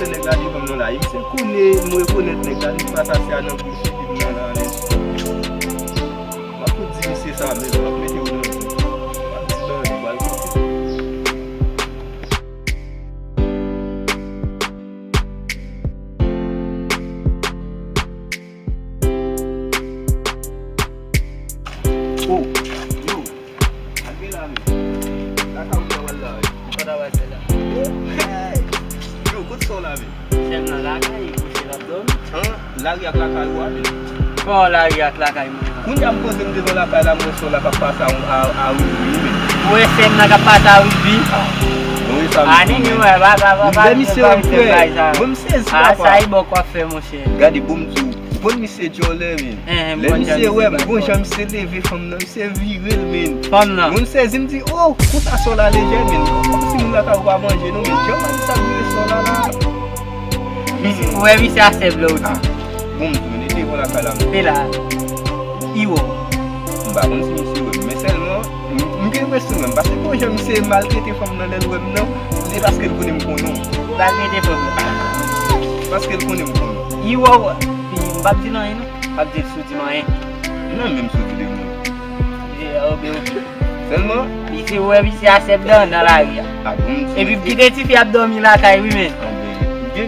se nèg la di comme nous là, il se connaît, moi connaître nèg la di pas ça c'est un peu plus là. Ma pour dire c'est ça mais on va mettre au nom. Oh, yo. Agila mi. La ka wala. Pada wasela. Yo, good soul la mi. Sem na lakay kusi labdom. Lagi ak lakay wa mi. Ko lagi ak lakay mo. Kung jam ko dem de lakay la mo so la ka pasa a mi. Mwe sem nakapata wibi. Oui, ça. Ani ni mwe ba. Demi se un peu. Bon se Ah, ça y bo kwa fe mon cher. Gadi boum tou. Bon monsieur Jolé men. Le monsieur ouais, bon j'aime se lever femme nan, c'est viril men. Femme nan. Mon sait me dit oh, pour ça sur la légère men. Si nous la ka va manger nous mais Dieu man ça viril sur là là. Ouais, oui, c'est assez bleu aussi. Boum, on était pour la kala. Mais là, Iwo. Bah on si monsieur mais seulement m'gè question même parce que bon j'aime se maltraiter femme nan le web non, c'est parce qu'elle connaît mon nom. Ba gede femme. Parce qu'elle connaît mon nom. Iwo. Mbap di nan yon? Mbap di sou di man yon? Non même sous de moi. Seulement Isi wè bisi asep dan nan la ri. E pi pite ti fi ap dormi la kay wè men.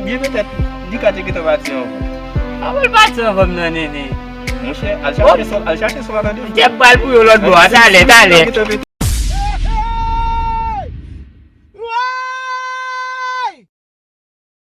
Bien peut-être di ka te bati an. A wèl bati an vòm nan nene. Mon cher, al chercher son attendez. Jep bal pou yo lot bo, tale.